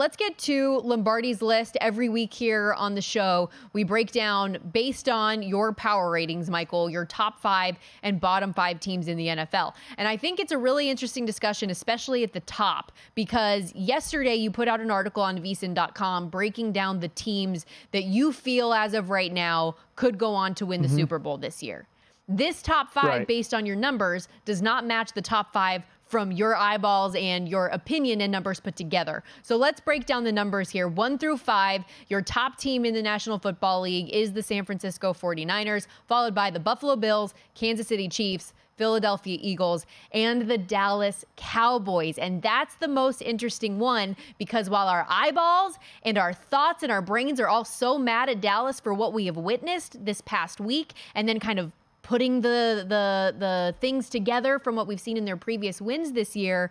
let's get to Lombardi's list. Every week here on the show, we break down, based on your power ratings, Michael, your top 5 and bottom 5 teams in the NFL. And I think it's a really interesting discussion, especially at the top, because yesterday you put out an article on VSiN.com breaking down the teams that you feel as of right now could go on to win the Super Bowl this year. This top 5, based on your numbers, does not match the top 5 from your eyeballs and your opinion and numbers put together. So let's break down the numbers here. 1 through 5, your top team in the National Football League is the San Francisco 49ers, followed by the Buffalo Bills, Kansas City Chiefs, Philadelphia Eagles, and the Dallas Cowboys. And that's the most interesting one, because while our eyeballs and our thoughts and our brains are all so mad at Dallas for what we have witnessed this past week, and then kind of putting the things together from what we've seen in their previous wins this year,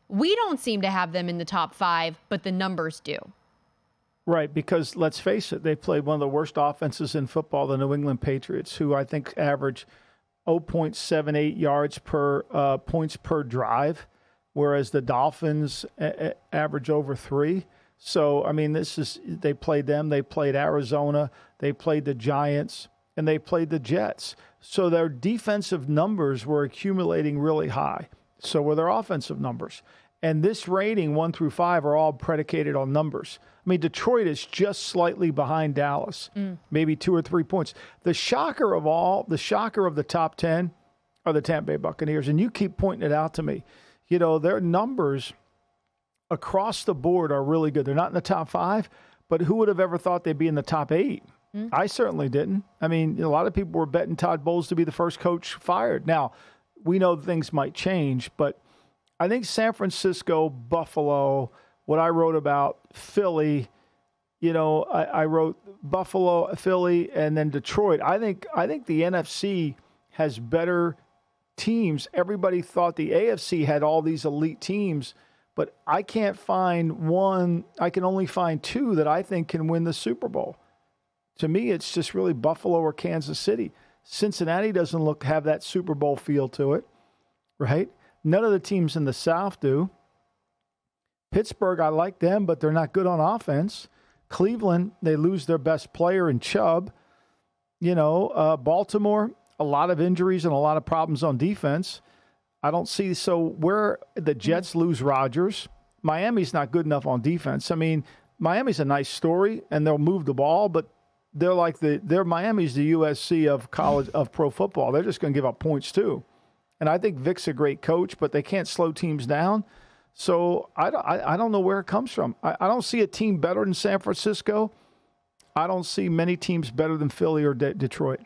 we don't seem to have them in the top 5, but the numbers do. Right, because let's face it, they played one of the worst offenses in football, the New England Patriots, who I think average 0.78 yards per points per drive, whereas the Dolphins average over 3. So, I mean, they played them, they played Arizona, they played the Giants, and they played the Jets. So their defensive numbers were accumulating really high. So were their offensive numbers. And this rating, 1 through 5, are all predicated on numbers. I mean, Detroit is just slightly behind Dallas, maybe 2 or 3 points. The shocker of the top 10 are the Tampa Bay Buccaneers. And you keep pointing it out to me. You know, their numbers across the board are really good. They're not in the top 5, but who would have ever thought they'd be in the top 8? I certainly didn't. I mean, a lot of people were betting Todd Bowles to be the first coach fired. Now, we know things might change, but I think San Francisco, Buffalo, what I wrote about Philly, you know, I wrote Buffalo, Philly, and then Detroit. I think the NFC has better teams. Everybody thought the AFC had all these elite teams, but I can't find one. I can only find 2 that I think can win the Super Bowl. To me, it's just really Buffalo or Kansas City. Cincinnati doesn't have that Super Bowl feel to it, right? None of the teams in the South do. Pittsburgh, I like them, but they're not good on offense. Cleveland, they lose their best player in Chubb. You know, Baltimore, a lot of injuries and a lot of problems on defense. I don't see. So where the Jets lose Rodgers, Miami's not good enough on defense. I mean, Miami's a nice story, and they'll move the ball, but they're like Miami's the USC of college of pro football. They're just going to give up points too. And I think Vic's a great coach, but they can't slow teams down. So I don't know where it comes from. I don't see a team better than San Francisco. I don't see many teams better than Philly or Detroit.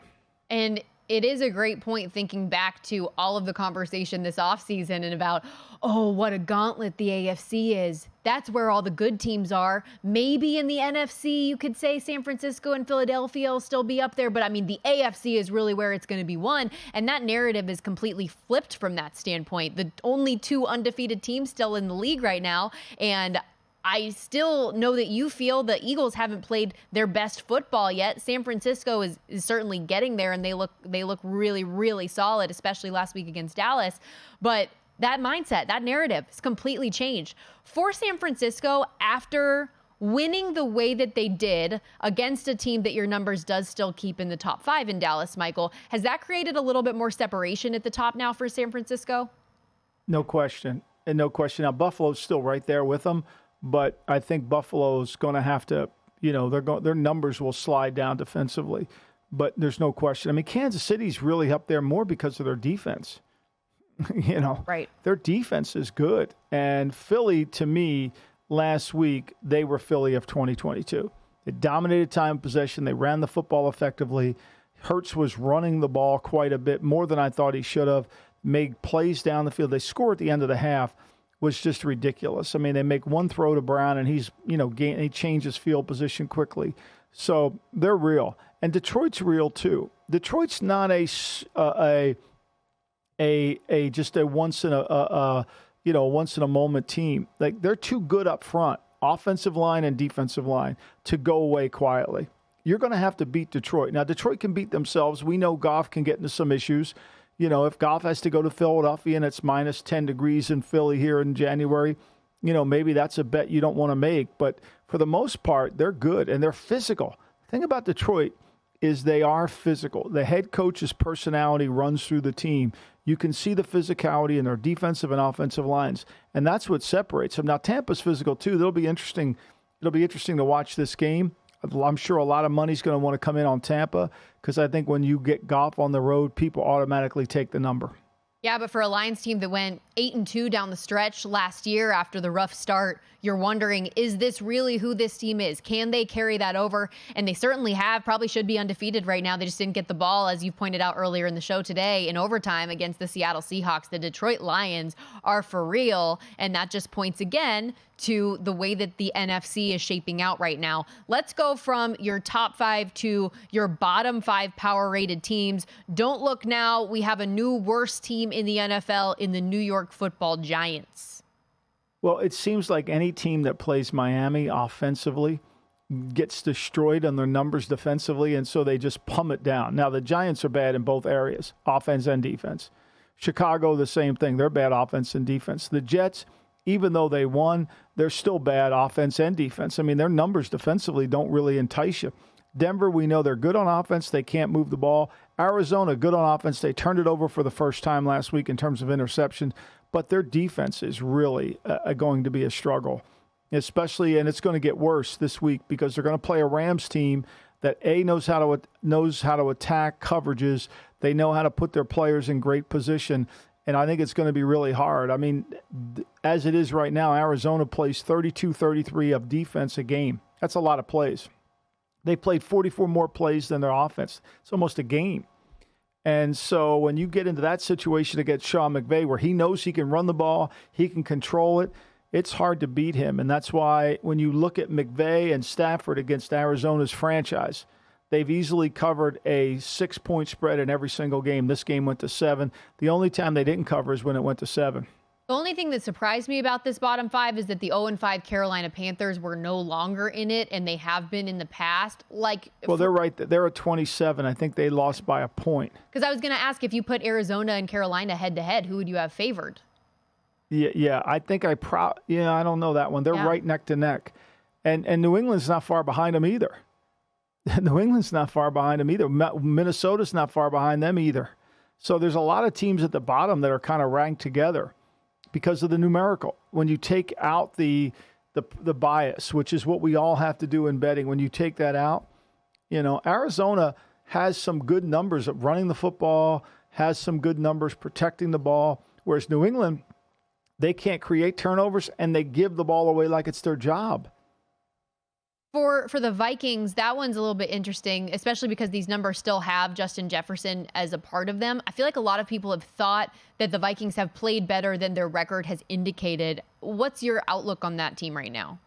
And it is a great point thinking back to all of the conversation this offseason and about, oh, what a gauntlet the AFC is. That's where all the good teams are. Maybe in the NFC, you could say San Francisco and Philadelphia will still be up there. But, I mean, the AFC is really where it's going to be won. And that narrative is completely flipped from that standpoint. The only 2 undefeated teams still in the league right now. And I still know that you feel the Eagles haven't played their best football yet. San Francisco is certainly getting there, and they look really, really solid, especially last week against Dallas. But that mindset, that narrative has completely changed. For San Francisco, after winning the way that they did against a team that your numbers does still keep in the top 5 in Dallas, Michael, has that created a little bit more separation at the top now for San Francisco? No question. And no question. Now, Buffalo's still right there with them. But I think Buffalo's going to have to, you know, their numbers will slide down defensively. But there's no question. I mean, Kansas City's really up there more because of their defense. You know, right? Their defense is good. And Philly, to me, last week, they were Philly of 2022. They dominated time of possession. They ran the football effectively. Hurts was running the ball quite a bit, more than I thought he should have. Made plays down the field. They score at the end of the half. Was just ridiculous. I mean, they make one throw to Brown, and he's, you know, he changes field position quickly. So they're real, and Detroit's real too. Detroit's not just a once in a moment team. Like, they're too good up front, offensive line and defensive line, to go away quietly. You're going to have to beat Detroit. Now, Detroit can beat themselves. We know Goff can get into some issues. You know, if Goff has to go to Philadelphia and it's minus 10 degrees in Philly here in January, maybe that's a bet you don't want to make. But for the most part, they're good and they're physical. The thing about Detroit is they are physical. The head coach's personality runs through the team. You can see the physicality in their defensive and offensive lines, and that's what separates them. Now, Tampa's physical, too. It'll be interesting to watch this game. I'm sure a lot of money's going to want to come in on Tampa because I think when you get Goff on the road, people automatically take the number. Yeah, but for a Lions team that went 8-2 down the stretch last year after the rough start, you're wondering, is this really who this team is? Can they carry that over? And they certainly have. Probably should be undefeated right now. They just didn't get the ball, as you pointed out earlier in the show today, in overtime against the Seattle Seahawks. The Detroit Lions are for real, and that just points again to the way that the NFC is shaping out right now. Let's go from your top 5 to your bottom 5 power-rated teams. Don't look now. We have a new worst team in the NFL in the New York Football Giants. Well, it seems like any team that plays Miami offensively gets destroyed on their numbers defensively, and so they just pump it down. Now, the Giants are bad in both areas, offense and defense. Chicago, the same thing. They're bad offense and defense. The Jets, even though they won, they're still bad offense and defense. I mean, their numbers defensively don't really entice you. Denver, we know they're good on offense. They can't move the ball. Arizona, good on offense. They turned it over for the first time last week in terms of interception. But their defense is really going to be a struggle, especially, and it's going to get worse this week because they're going to play a Rams team that knows how to attack coverages. They know how to put their players in great position, and I think it's going to be really hard. I mean, as it is right now, Arizona plays 32-33 of defense a game. That's a lot of plays. They played 44 more plays than their offense. It's almost a game. And so when you get into that situation against Sean McVay, where he knows he can run the ball, he can control it, it's hard to beat him. And that's why when you look at McVay and Stafford against Arizona's franchise, they've easily covered a 6-point spread in every single game. This game went to 7. The only time they didn't cover is when it went to 7. The only thing that surprised me about this bottom 5 is that the 0-5 Carolina Panthers were no longer in it, and they have been in the past. They're right. They're at 27. I think they lost by a point. Because I was going to ask, if you put Arizona and Carolina head-to-head, who would you have favored? Yeah. I think I don't know that one. They're right neck to neck. And New England's not far behind them either. Minnesota's not far behind them either. So there's a lot of teams at the bottom that are kind of ranked together because of the numerical. When you take out the bias, which is what we all have to do in betting, when you take that out, Arizona has some good numbers of running the football, has some good numbers protecting the ball, whereas New England, they can't create turnovers and they give the ball away like it's their job. For the Vikings, that one's a little bit interesting, especially because these numbers still have Justin Jefferson as a part of them. I feel like a lot of people have thought that the Vikings have played better than their record has indicated. What's your outlook on that team right now?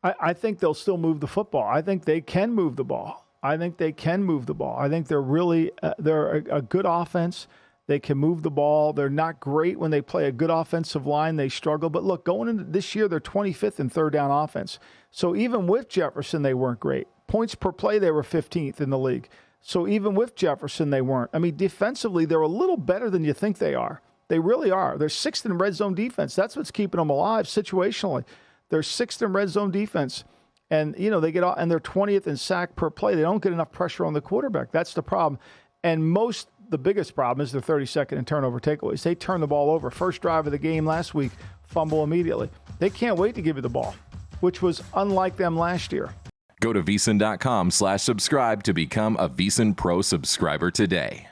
I think they'll still move the football. I think they can move the ball. I think they're really they're a good offense. They can move the ball. They're not great when they play a good offensive line. They struggle. But look, going into this year, they're 25th in third down offense. So even with Jefferson, they weren't great. Points per play, they were 15th in the league. So even with Jefferson, they weren't. I mean, defensively, they're a little better than you think they are. They really are. They're 6th in red zone defense. That's what's keeping them alive situationally. They're 6th in red zone defense. And, they get and they're 20th in sack per play. They don't get enough pressure on the quarterback. That's the problem. And the biggest problem is they're 32nd in turnover takeaways. They turn the ball over. First drive of the game last week, fumble immediately. They can't wait to give you the ball, which was unlike them last year. Go to VSiN.com/subscribe to become a VSiN Pro subscriber today.